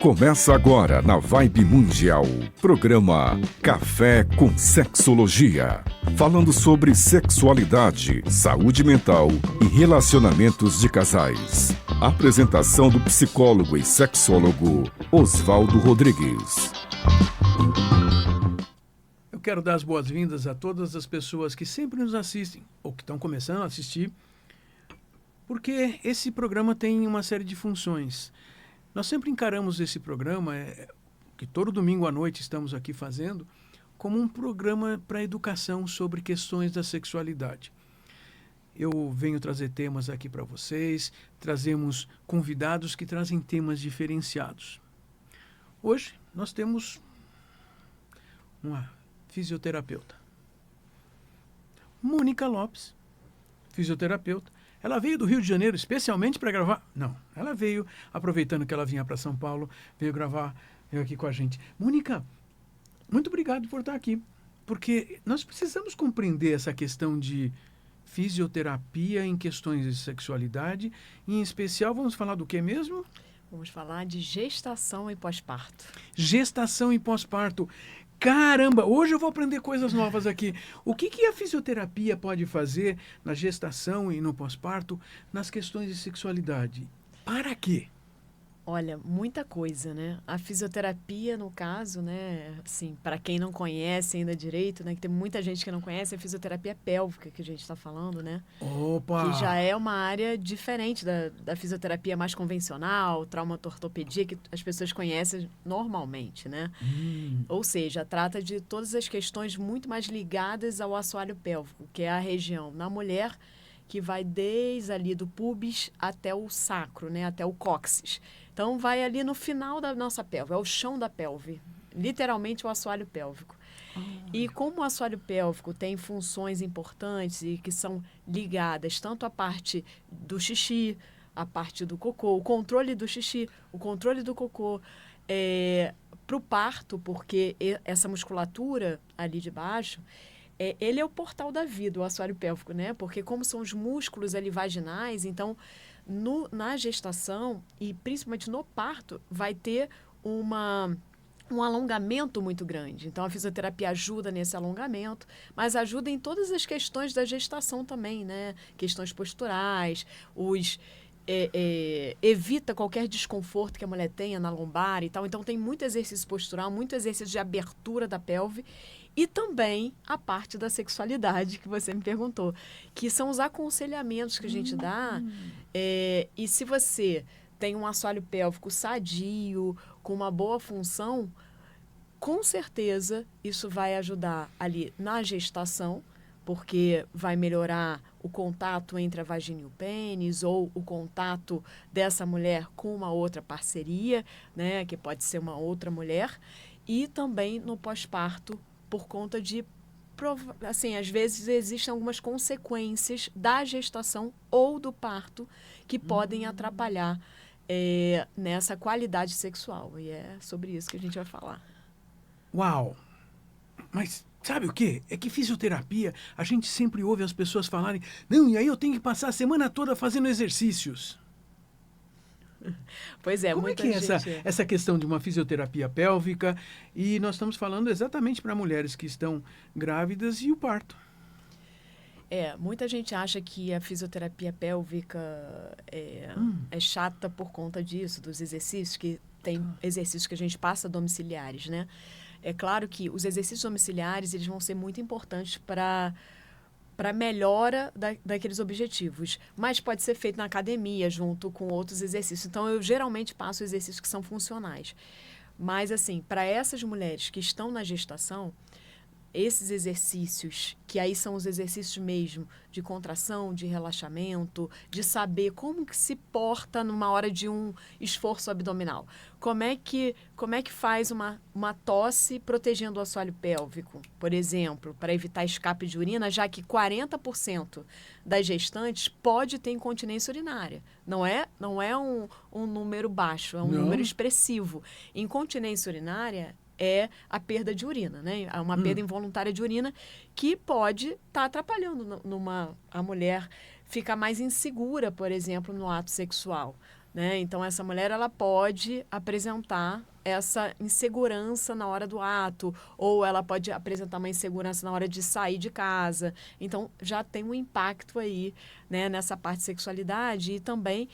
Começa agora na Vibe Mundial, programa Café com Sexologia. Falando sobre sexualidade, saúde mental e relacionamentos de casais. Apresentação do psicólogo e sexólogo Oswaldo Rodrigues. Eu quero dar as boas-vindas a todas as pessoas que sempre nos assistem, ou que estão começando a assistir, porque esse programa tem uma série de funções. Nós sempre encaramos esse programa, que todo domingo à noite estamos aqui fazendo, como um programa para educação sobre questões da sexualidade. Eu venho trazer temas aqui para vocês, trazemos convidados que trazem temas diferenciados. Hoje nós temos uma fisioterapeuta, Mônica Lopes, fisioterapeuta. Ela veio do Rio de Janeiro especialmente para gravar? Não, ela veio, aproveitando que ela vinha para São Paulo, veio aqui com a gente. Mônica, muito obrigado por estar aqui, porque nós precisamos compreender essa questão de fisioterapia em questões de sexualidade, e em especial vamos falar do que mesmo? Vamos falar de gestação e pós-parto. Gestação e pós-parto. Caramba, hoje eu vou aprender coisas novas aqui. O que a fisioterapia pode fazer na gestação e no pós-parto nas questões de sexualidade? Para quê? Olha, muita coisa, né? A fisioterapia, no caso, né? Assim, para quem não conhece ainda direito, né? Que tem muita gente que não conhece a fisioterapia pélvica que a gente está falando, né? Opa! Que já é uma área diferente da fisioterapia mais convencional, traumatortopedia, que as pessoas conhecem normalmente, né? Ou seja, trata de todas as questões muito mais ligadas ao assoalho pélvico, que é a região na mulher que vai desde ali do púbis até o sacro, né? Até o cóccix. Então, vai ali no final da nossa pelve, é o chão da pelve, literalmente o assoalho pélvico. E como o assoalho pélvico tem funções importantes e que são ligadas tanto à parte do xixi, à parte do cocô, o controle do xixi, o controle do cocô, para o parto, porque essa musculatura ali de baixo, ele é o portal da vida, o assoalho pélvico, né? Porque como são os músculos ali vaginais, então na gestação e principalmente no parto vai ter um alongamento muito grande. Então a fisioterapia ajuda nesse alongamento, mas ajuda em todas as questões da gestação também, né? Questões posturais, evita qualquer desconforto que a mulher tenha na lombar e tal. Então tem muito exercício postural, muito exercício de abertura da pelve. E também a parte da sexualidade que você me perguntou, que são os aconselhamentos que a gente dá. E se você tem um assoalho pélvico sadio, com uma boa função, com certeza isso vai ajudar ali na gestação, porque vai melhorar o contato entre a vagina e o pênis, ou o contato dessa mulher com uma outra parceria, né, que pode ser uma outra mulher, e também no pós-parto, por conta de, assim, às vezes existem algumas consequências da gestação ou do parto que podem atrapalhar nessa qualidade sexual. E é sobre isso que a gente vai falar. Uau! Mas sabe o quê? É que fisioterapia, a gente sempre ouve as pessoas falarem, não, e aí eu tenho que passar a semana toda fazendo exercícios. Pois é, como muita é que é gente... essa questão de uma fisioterapia pélvica? E nós estamos falando exatamente para mulheres que estão grávidas e o parto. Muita gente acha que a fisioterapia pélvica é chata por conta disso, dos exercícios, que tem exercícios que a gente passa domiciliares, né? É claro que os exercícios domiciliares eles vão ser muito importantes para a melhora daqueles objetivos. Mas pode ser feito na academia, junto com outros exercícios. Então, eu geralmente passo exercícios que são funcionais. Mas, assim, para essas mulheres que estão na gestação, esses exercícios, que aí são os exercícios mesmo de contração, de relaxamento, de saber como que se porta numa hora de um esforço abdominal. Como é que faz uma tosse protegendo o assoalho pélvico, por exemplo, para evitar escape de urina, já que 40% das gestantes pode ter incontinência urinária. Não é um número baixo, é um número expressivo. Incontinência urinária é a perda de urina, né? Uma perda involuntária de urina que pode estar atrapalhando a mulher ficar mais insegura, por exemplo, no ato sexual. né? Então, essa mulher, ela pode apresentar essa insegurança na hora do ato, ou ela pode apresentar uma insegurança na hora de sair de casa. Então, já tem um impacto aí, né, nessa parte de sexualidade. E também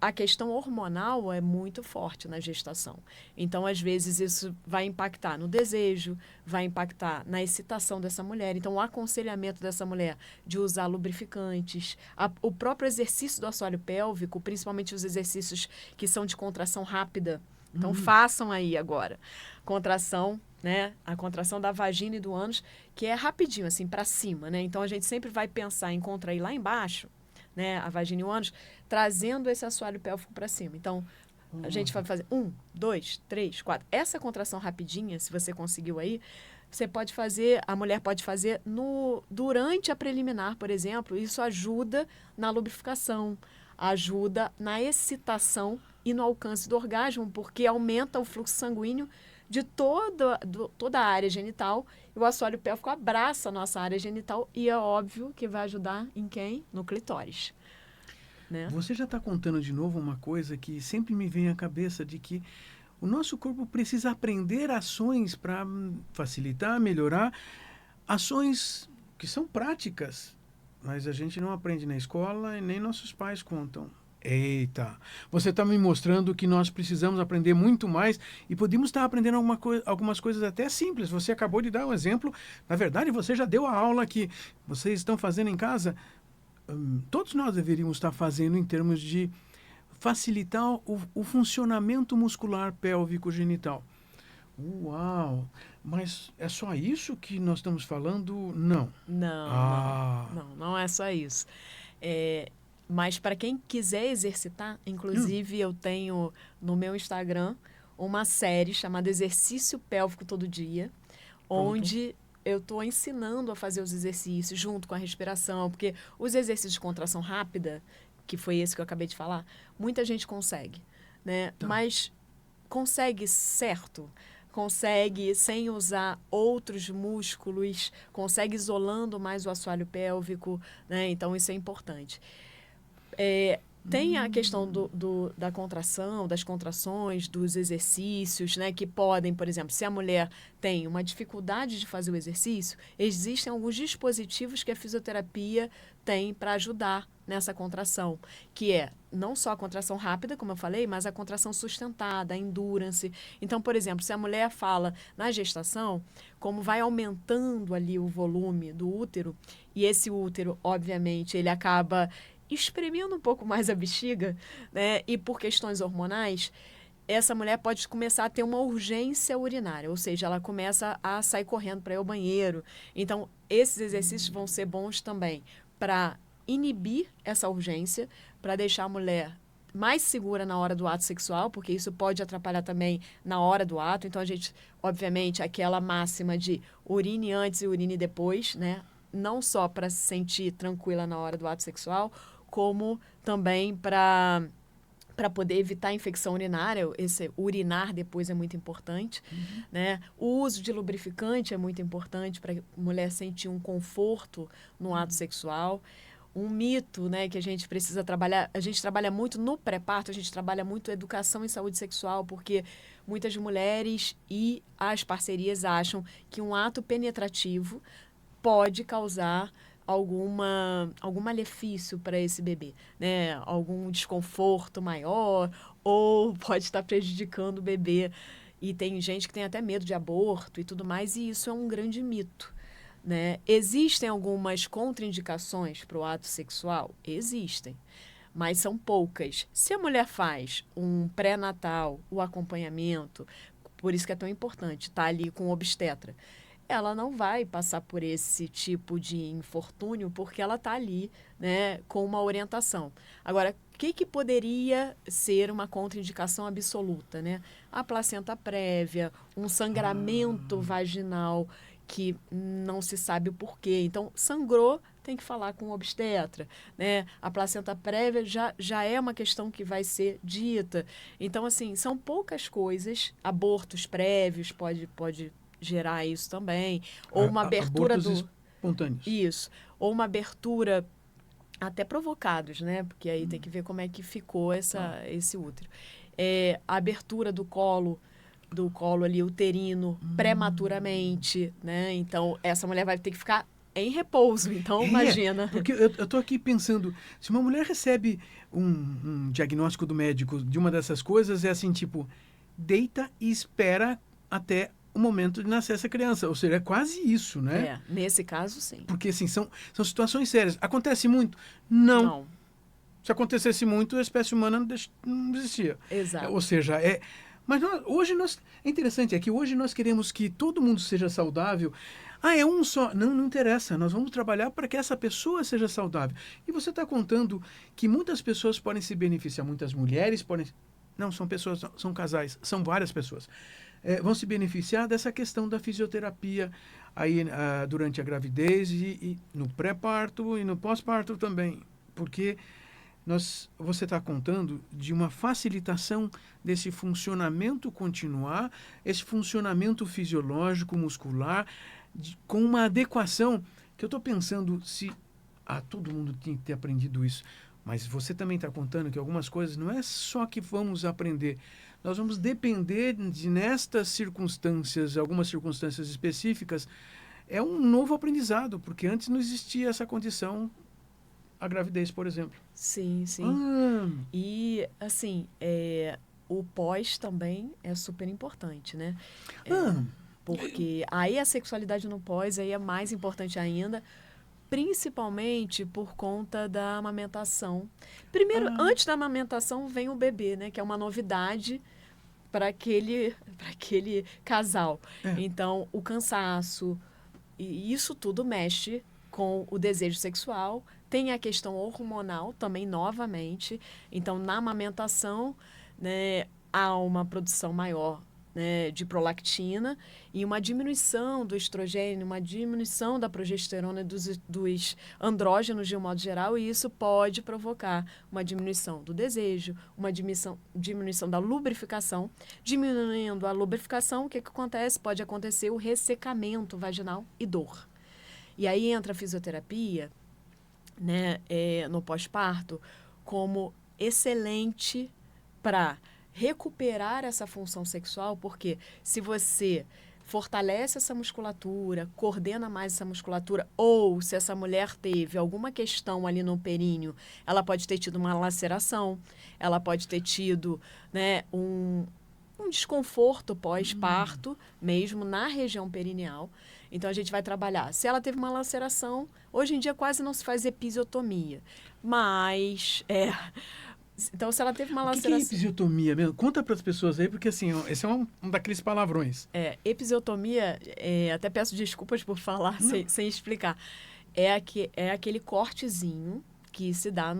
a questão hormonal é muito forte na gestação. Então, às vezes, isso vai impactar no desejo, vai impactar na excitação dessa mulher. Então, o aconselhamento dessa mulher de usar lubrificantes, o próprio exercício do assoalho pélvico, principalmente os exercícios que são de contração rápida. Então, façam aí agora. Contração, né? A contração da vagina e do ânus, que é rapidinho, assim, para cima, né? Então, a gente sempre vai pensar em contrair lá embaixo, né? A vagina e o ânus, trazendo esse assoalho pélvico para cima. Então, a gente vai fazer 1, 2, 3, 4. Essa contração rapidinha, se você conseguiu aí, você pode fazer, a mulher pode fazer durante a preliminar, por exemplo. Isso ajuda na lubrificação, ajuda na excitação e no alcance do orgasmo, porque aumenta o fluxo sanguíneo de toda a área genital, e o assoalho pélvico abraça a nossa área genital, e é óbvio que vai ajudar em quem? No clitóris. Né? Você já está contando de novo uma coisa que sempre me vem à cabeça, de que o nosso corpo precisa aprender ações para facilitar, melhorar, ações que são práticas, mas a gente não aprende na escola e nem nossos pais contam. Eita, você está me mostrando que nós precisamos aprender muito mais e podemos estar aprendendo algumas coisas até simples. Você acabou de dar um exemplo. Na verdade, você já deu a aula que vocês estão fazendo em casa. Todos nós deveríamos estar fazendo em termos de facilitar o funcionamento muscular pélvico genital. Uau! Mas é só isso que nós estamos falando? Não. Não é só isso. Mas para quem quiser exercitar, inclusive eu tenho no meu Instagram uma série chamada Exercício Pélvico Todo Dia, onde eu estou ensinando a fazer os exercícios junto com a respiração, porque os exercícios de contração rápida, que foi esse que eu acabei de falar, muita gente consegue, né? Tá. Mas consegue certo? Consegue sem usar outros músculos, consegue isolando mais o assoalho pélvico, né? Então, isso é importante. Tem a questão da contração, das contrações, dos exercícios, né? Que podem, por exemplo, se a mulher tem uma dificuldade de fazer o exercício, existem alguns dispositivos que a fisioterapia tem para ajudar nessa contração, que é não só a contração rápida, como eu falei, mas a contração sustentada, a endurance. Então, por exemplo, se a mulher fala na gestação, como vai aumentando ali o volume do útero, e esse útero, obviamente, ele acaba espremendo um pouco mais a bexiga, né? E por questões hormonais, essa mulher pode começar a ter uma urgência urinária, ou seja, ela começa a sair correndo para ir ao banheiro. Então, esses exercícios vão ser bons também para inibir essa urgência, para deixar a mulher mais segura na hora do ato sexual, porque isso pode atrapalhar também na hora do ato. Então, a gente, obviamente, aquela máxima de urine antes e urine depois, né? Não só para se sentir tranquila na hora do ato sexual, como também para poder evitar a infecção urinária. Esse urinar depois é muito importante, né? O uso de lubrificante é muito importante para a mulher sentir um conforto no ato sexual. Um mito, né, que a gente precisa trabalhar, a gente trabalha muito no pré-parto, a gente trabalha muito educação em saúde sexual, porque muitas mulheres e as parcerias acham que um ato penetrativo pode causar algum malefício para esse bebê, né? Algum desconforto maior, ou pode estar prejudicando o bebê. E tem gente que tem até medo de aborto e tudo mais, e isso é um grande mito, né? Existem algumas contraindicações para o ato sexual? Existem, mas são poucas. Se a mulher faz um pré-natal, o acompanhamento, por isso que é tão importante estar ali com o obstetra, ela não vai passar por esse tipo de infortúnio porque ela está ali, né, com uma orientação. Agora, o que poderia ser uma contraindicação absoluta, né? A placenta prévia, um sangramento vaginal que não se sabe o porquê. Então, sangrou, tem que falar com o obstetra, né? A placenta prévia já é uma questão que vai ser dita. Então, assim, são poucas coisas. Abortos prévios pode gerar isso também, ou uma abertura abortos espontâneos. Isso, ou uma abertura até provocados, né? Porque aí tem que ver como é que ficou esse útero. A abertura do colo ali uterino prematuramente, né? Então, essa mulher vai ter que ficar em repouso. Então, imagina. Porque eu tô aqui pensando, se uma mulher recebe um diagnóstico do médico de uma dessas coisas, é assim, tipo, deita e espera até o momento de nascer essa criança. Ou seja, é quase isso, né? Nesse caso, sim. Porque, assim, são situações sérias. Acontece muito? Não. Se acontecesse muito, a espécie humana não existia. Exato. Ou seja, mas hoje é interessante, é que hoje nós queremos que todo mundo seja saudável. É um só. Não interessa. Nós vamos trabalhar para que essa pessoa seja saudável. E você está contando que muitas pessoas podem se beneficiar, muitas mulheres podem... Não, são pessoas, são casais, são várias pessoas. Vão se beneficiar dessa questão da fisioterapia aí durante a gravidez e no pré-parto e no pós-parto também. Porque você está contando de uma facilitação desse funcionamento continuar, esse funcionamento fisiológico, muscular, com uma adequação que eu estou pensando se... todo mundo tinha que ter aprendido isso. Mas você também está contando que algumas coisas não é só que vamos aprender. Nós vamos depender de, nestas circunstâncias, algumas circunstâncias específicas, é um novo aprendizado, porque antes não existia essa condição, a gravidez, por exemplo. Sim. E, assim, o pós também é super importante, né? Porque aí a sexualidade no pós aí é mais importante ainda, principalmente por conta da amamentação. Primeiro, antes da amamentação vem o bebê, né? Que é uma novidade para aquele casal. Então, o cansaço, e isso tudo mexe com o desejo sexual. Tem a questão hormonal também, novamente. Então, na amamentação, né, há uma produção maior, né, de prolactina e uma diminuição do estrogênio, uma diminuição da progesterona dos andrógenos de um modo geral, e isso pode provocar uma diminuição do desejo, uma diminuição da lubrificação. Diminuindo a lubrificação, o que acontece? Pode acontecer o ressecamento vaginal e dor. E aí entra a fisioterapia, né, no pós-parto, como excelente para recuperar essa função sexual, porque se você fortalece essa musculatura, coordena mais essa musculatura, ou se essa mulher teve alguma questão ali no períneo, ela pode ter tido uma laceração, ela pode ter tido, né, um desconforto pós-parto, mesmo na região perineal. Então, a gente vai trabalhar. Se ela teve uma laceração, hoje em dia quase não se faz episiotomia, mas... Então, se ela teve uma laceração... O que é episiotomia mesmo? Conta para as pessoas aí, porque assim, esse é um daqueles palavrões. Episiotomia, até peço desculpas por falar sem explicar. É aquele cortezinho que se dá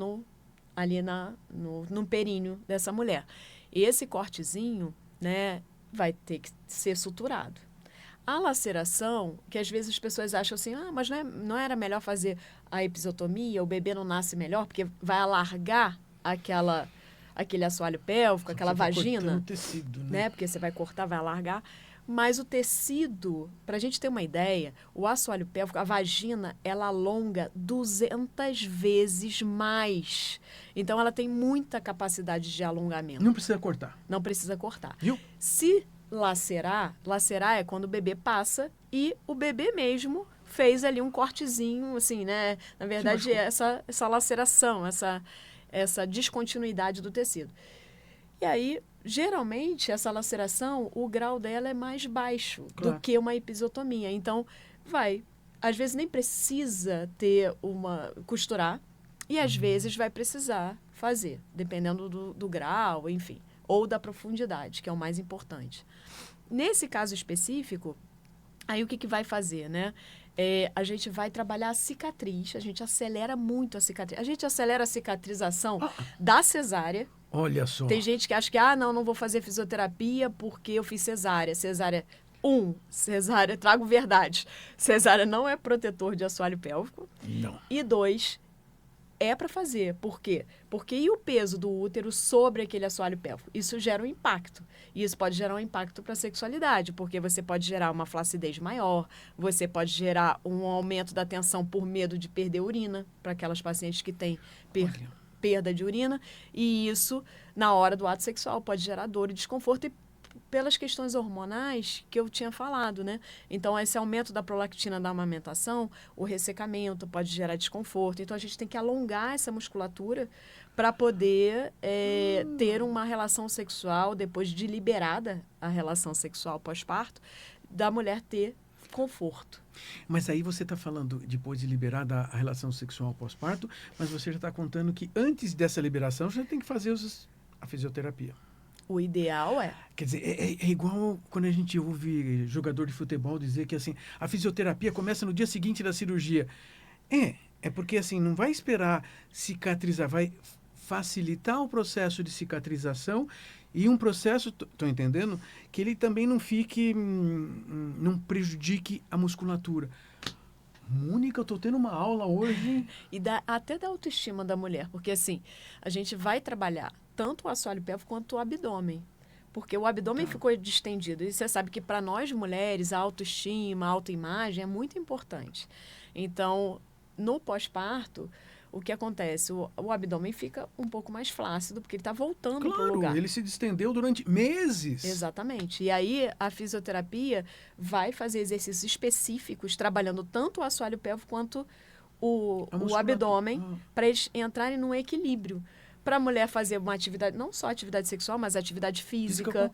ali no períneo dessa mulher. Esse cortezinho, né, vai ter que ser suturado. A laceração, que às vezes as pessoas acham assim, mas não era melhor fazer a episiotomia, o bebê não nasce melhor, porque vai alargar aquele assoalho pélvico, aquela vagina, o tecido, né? Porque você vai cortar, vai alargar. Mas o tecido, para a gente ter uma ideia, o assoalho pélvico, a vagina, ela alonga 200 vezes mais. Então, ela tem muita capacidade de alongamento. Não precisa cortar. Não precisa cortar. Viu? Se lacerar é quando o bebê passa e o bebê mesmo fez ali um cortezinho, assim, né? Na verdade, essa laceração, essa descontinuidade do tecido. E aí, geralmente, essa laceração, o grau dela é mais baixo do que uma episiotomia. Então, às vezes nem precisa costurar, e às vezes vai precisar fazer, dependendo do grau, enfim, ou da profundidade, que é o mais importante. Nesse caso específico, aí o que vai fazer, né? A gente vai trabalhar a cicatriz, a gente acelera muito a cicatriz. A gente acelera a cicatrização da cesárea. Olha só. Tem gente que acha que, não vou fazer fisioterapia porque eu fiz cesárea. Cesárea, trago verdade. Cesárea não é protetor de assoalho pélvico. Não. E 2, é para fazer. Por quê? Porque e o peso do útero sobre aquele assoalho pélvico? Isso gera um impacto. E isso pode gerar um impacto para a sexualidade, porque você pode gerar uma flacidez maior, você pode gerar um aumento da tensão por medo de perder urina, para aquelas pacientes que têm perda de urina. E isso, na hora do ato sexual, pode gerar dor e desconforto. E pelas questões hormonais que eu tinha falado, né? Então, esse aumento da prolactina da amamentação, o ressecamento pode gerar desconforto. Então, a gente tem que alongar essa musculatura para poder ter uma relação sexual, depois de liberada a relação sexual pós-parto, da mulher ter conforto. Mas aí você está falando, depois de liberada a relação sexual pós-parto, mas você já está contando que antes dessa liberação, você tem que fazer a fisioterapia. O ideal é... Quer dizer, é igual quando a gente ouve jogador de futebol dizer que assim, a fisioterapia começa no dia seguinte da cirurgia. É porque assim, não vai esperar cicatrizar, vai facilitar o processo de cicatrização e um processo, estou entendendo, que ele também não fique, não prejudique a musculatura. Mônica, eu estou tendo uma aula hoje. E até da autoestima da mulher, porque assim, a gente vai trabalhar tanto o assoalho pélvico quanto o abdômen. Porque o abdômen ficou distendido. E você sabe que para nós mulheres, a autoestima, a autoimagem é muito importante. Então, no pós-parto, o que acontece? O abdômen fica um pouco mais flácido, porque ele está voltando para o lugar. Claro, ele se distendeu durante meses. Exatamente. E aí, a fisioterapia vai fazer exercícios específicos, trabalhando tanto o assoalho pélvico quanto o abdômen, para eles entrarem num equilíbrio. Para a mulher fazer uma atividade, não só atividade sexual, mas atividade física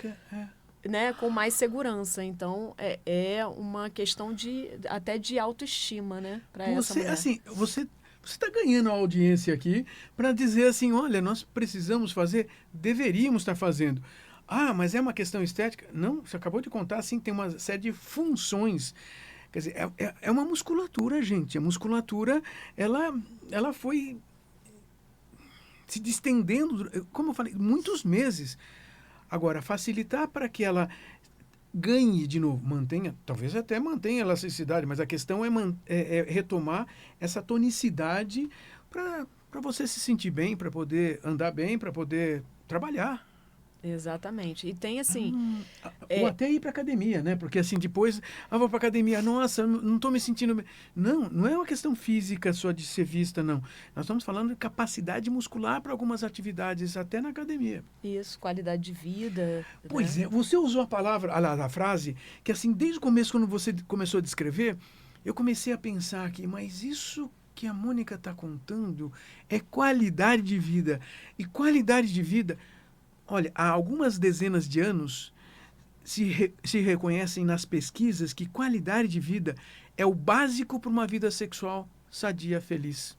né, com mais segurança. Então, é uma questão até de autoestima, né, para essa mulher. Assim, você está ganhando a audiência aqui para dizer assim, olha, nós precisamos fazer, deveríamos estar fazendo. Ah, mas é uma questão estética? Não, você acabou de contar, assim, tem uma série de funções. Quer dizer, é uma musculatura, gente. A musculatura, ela foi se distendendo, como eu falei, muitos meses. Agora, facilitar para que ela ganhe de novo, mantenha, talvez até mantenha a elasticidade, mas a questão é retomar essa tonicidade para você se sentir bem, para poder andar bem, para poder trabalhar. Exatamente. E tem assim... Ou até ir para academia, né? Porque assim, depois, vou para academia, nossa, não estou me sentindo bem. Não é uma questão física só de ser vista, não. Nós estamos falando de capacidade muscular para algumas atividades, até na academia. Isso, qualidade de vida. Pois né? você usou a palavra, a frase, que assim, desde o começo, quando você começou a descrever, eu comecei a pensar aqui, mas isso que a Mônica está contando é qualidade de vida. E qualidade de vida... Olha, há algumas dezenas de anos se reconhecem nas pesquisas que qualidade de vida é o básico para uma vida sexual sadia, feliz.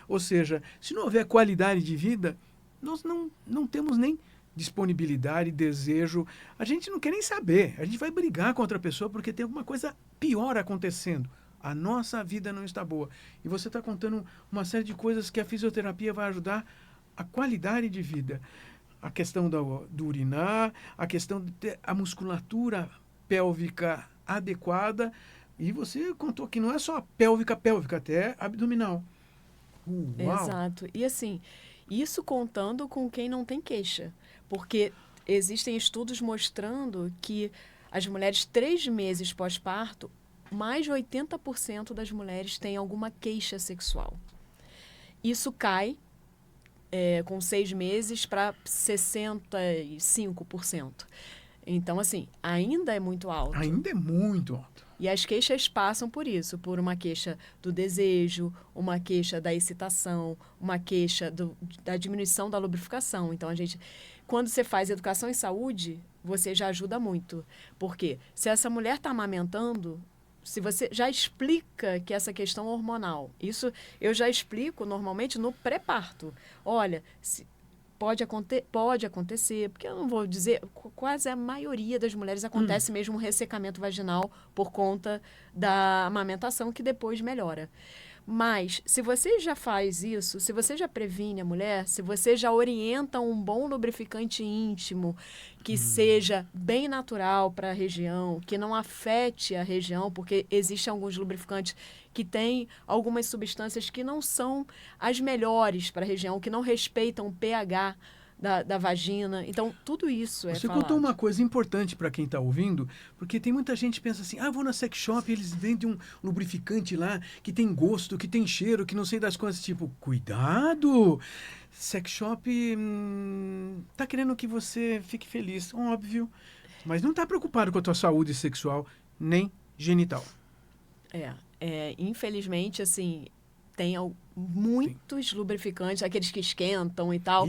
Ou seja, se não houver qualidade de vida, nós não temos nem disponibilidade, desejo. A gente não quer nem saber. A gente vai brigar com outra pessoa porque tem alguma coisa pior acontecendo. A nossa vida não está boa. E você está contando uma série de coisas que a fisioterapia vai ajudar a qualidade de vida. A questão do urinar, a questão de ter a musculatura pélvica adequada. E você contou que não é só pélvica, até abdominal. Uau. Exato. E assim, isso contando com quem não tem queixa. Porque existem estudos mostrando que as mulheres 3 meses pós-parto, mais de 80% das mulheres têm alguma queixa sexual. Isso cai com 6 meses para 65%. Então, assim, ainda é muito alto. Ainda é muito alto. E as queixas passam por isso, por uma queixa do desejo, uma queixa da excitação, uma queixa da diminuição da lubrificação. Então, quando você faz educação em saúde, você já ajuda muito. Porque se essa mulher está amamentando, se você já explica que essa questão hormonal, isso eu já explico normalmente no pré-parto. Olha, pode acontecer, porque eu não vou dizer, quase a maioria das mulheres acontece mesmo um ressecamento vaginal por conta da amamentação, que depois melhora. Mas, se você já faz isso, se você já previne a mulher, se você já orienta um bom lubrificante íntimo, que seja bem natural para a região, que não afete a região, porque existem alguns lubrificantes que têm algumas substâncias que não são as melhores para a região, que não respeitam o pH da vagina. Então, tudo isso é Você falado. contou uma coisa importante para quem está ouvindo, porque tem muita gente que pensa assim, vou na sex shop, eles vendem um lubrificante lá que tem gosto, que tem cheiro, que não sei das coisas. Tipo, cuidado! Sex shop tá querendo que você fique feliz, óbvio, mas não tá preocupado com a tua saúde sexual nem genital. Infelizmente, assim, tem muitos lubrificantes, aqueles que esquentam e tal.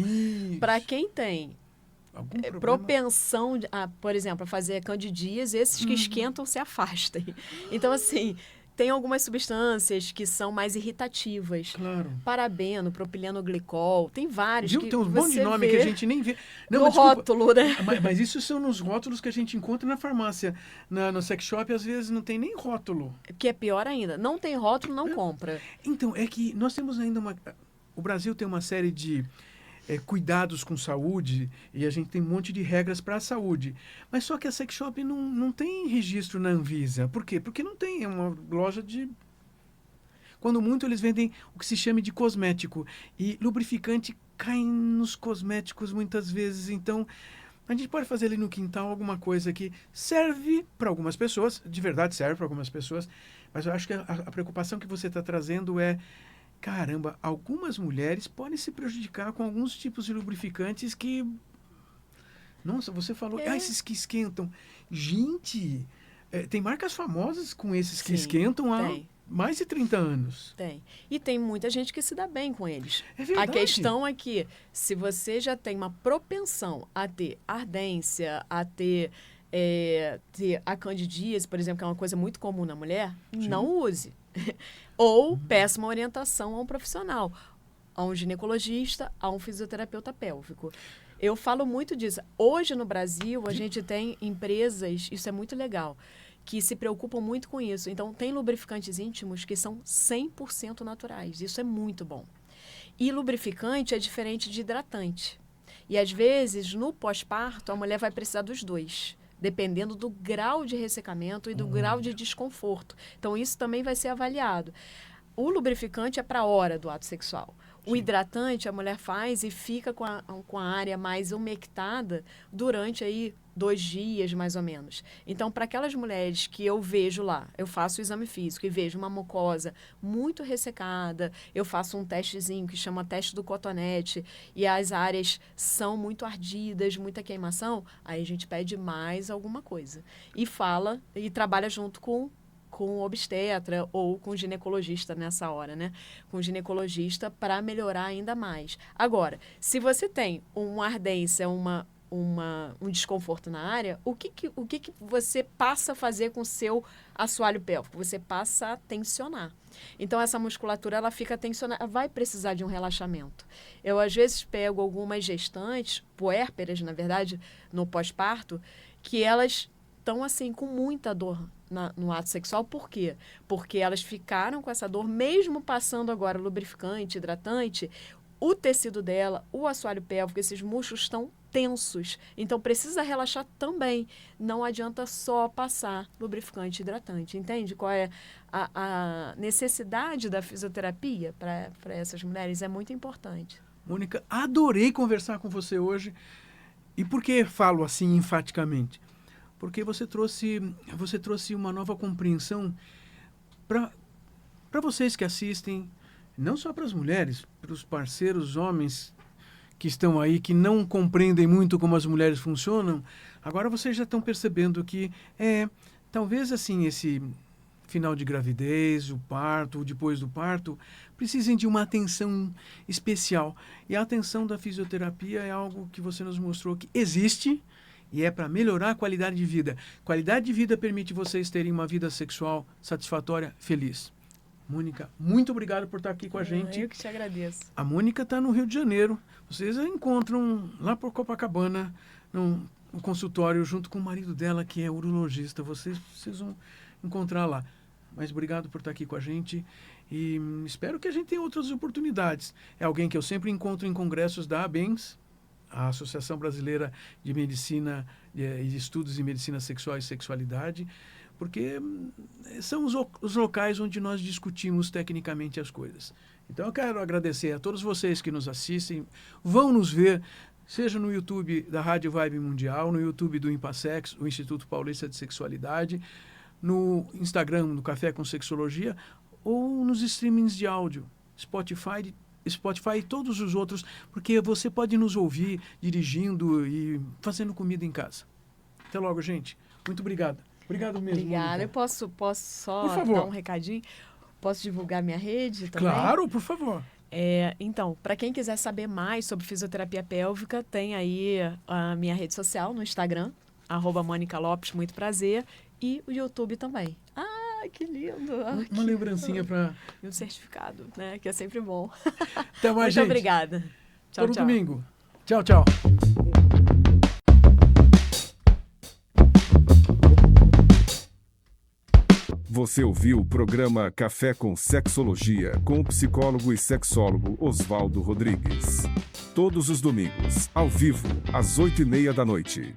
Para quem tem propensão, por exemplo, a fazer candidias, esses que esquentam se afastem. Então, assim, tem algumas substâncias que são mais irritativas. Claro. Parabeno, propilenoglicol, tem vários. Viu? Tem uns bons de nome que a gente nem vê. Não, no rótulo, né? Mas isso são nos rótulos que a gente encontra na farmácia. No sex shop, às vezes, não tem nem rótulo. Que é pior ainda. Não tem rótulo, não compra. Então, é que nós temos ainda o Brasil tem uma série de cuidados com saúde e a gente tem um monte de regras para a saúde. Mas só que a sex shop não tem registro na Anvisa. Por quê? Porque não tem, é uma loja de... Quando muito, eles vendem o que se chama de cosmético. E lubrificante cai nos cosméticos muitas vezes. Então, a gente pode fazer ali no quintal alguma coisa que serve para algumas pessoas, de verdade serve para algumas pessoas, mas eu acho que a preocupação que você está trazendo é, caramba, algumas mulheres podem se prejudicar com alguns tipos de lubrificantes que... Nossa, você falou, esses que esquentam. Gente, tem marcas famosas com esses que esquentam há mais de 30 anos. Tem. E tem muita gente que se dá bem com eles. É verdade. A questão é que, se você já tem uma propensão a ter ardência, a ter a candidíase, por exemplo, que é uma coisa muito comum na mulher, não use. Ou peça uma orientação a um profissional, a um ginecologista, a um fisioterapeuta pélvico. Eu falo muito disso. Hoje no Brasil, a gente tem empresas, isso é muito legal, que se preocupam muito com isso. Então, tem lubrificantes íntimos que são 100% naturais. Isso é muito bom. E lubrificante é diferente de hidratante. E, às vezes, no pós-parto, a mulher vai precisar dos dois, dependendo do grau de ressecamento e do grau de desconforto. Então, isso também vai ser avaliado. O lubrificante é para a hora do ato sexual. O hidratante a mulher faz e fica com a área mais umectada durante aí 2 dias, mais ou menos. Então, para aquelas mulheres que eu vejo lá, eu faço o exame físico e vejo uma mucosa muito ressecada, eu faço um testezinho que chama teste do cotonete e as áreas são muito ardidas, muita queimação, aí a gente pede mais alguma coisa. E fala e trabalha junto com o obstetra ou com o ginecologista nessa hora, né? Com o ginecologista para melhorar ainda mais. Agora, se você tem uma ardência, um desconforto na área, o que você passa a fazer com o seu assoalho pélvico? Você passa a tensionar. Então, essa musculatura, ela fica tensionada, vai precisar de um relaxamento. Eu, às vezes, pego algumas gestantes, puérperas, na verdade, no pós-parto, que elas estão, assim, com muita dor no ato sexual. Por quê? Porque elas ficaram com essa dor, mesmo passando agora lubrificante, hidratante, o tecido dela, o assoalho pélvico, esses músculos estão tensos. Então, precisa relaxar também. Não adianta só passar lubrificante hidratante. Entende qual é a necessidade da fisioterapia para essas mulheres? É muito importante. Mônica, adorei conversar com você hoje. E por que falo assim enfaticamente? Porque você trouxe uma nova compreensão para vocês que assistem, não só para as mulheres, para os parceiros homens que estão aí, que não compreendem muito como as mulheres funcionam. Agora vocês já estão percebendo que talvez assim esse final de gravidez, o parto, o depois do parto, precisem de uma atenção especial. E a atenção da fisioterapia é algo que você nos mostrou que existe, e é para melhorar a qualidade de vida. Qualidade de vida permite vocês terem uma vida sexual satisfatória, feliz. Mônica, muito obrigado por estar aqui com a gente. Eu que te agradeço. A Mônica está no Rio de Janeiro. Vocês a encontram lá por Copacabana, no consultório, junto com o marido dela, que é urologista. Vocês vão encontrar lá. mas obrigado por estar aqui com a gente e espero que a gente tenha outras oportunidades. É alguém que eu sempre encontro em congressos da ABENS, a Associação Brasileira de Medicina e de Estudos em Medicina Sexual e Sexualidade, porque são os locais onde nós discutimos tecnicamente as coisas. Então eu quero agradecer a todos vocês que nos assistem, vão nos ver, seja no YouTube da Rádio Vibe Mundial, no YouTube do Impassex, o Instituto Paulista de Sexualidade, no Instagram do Café com Sexologia, ou nos streamings de áudio, Spotify e todos os outros, porque você pode nos ouvir dirigindo e fazendo comida em casa. Até logo, gente. Muito obrigado. Obrigado mesmo. Obrigada. Mônica. Eu posso só dar um recadinho? Posso divulgar minha rede também? Claro, por favor. Então, para quem quiser saber mais sobre fisioterapia pélvica, tem aí a minha rede social no Instagram, @Mônica Lopes, muito prazer, e o YouTube também. Ah, que lindo! Uma lembrancinha para... E um certificado, né? Que é sempre bom. Até mais, muito gente. obrigada. Tchau, Todo tchau. domingo. Tchau, tchau. Você ouviu o programa Café com Sexologia com o psicólogo e sexólogo Oswaldo Rodrigues. Todos os domingos, ao vivo, às 20h30 da noite.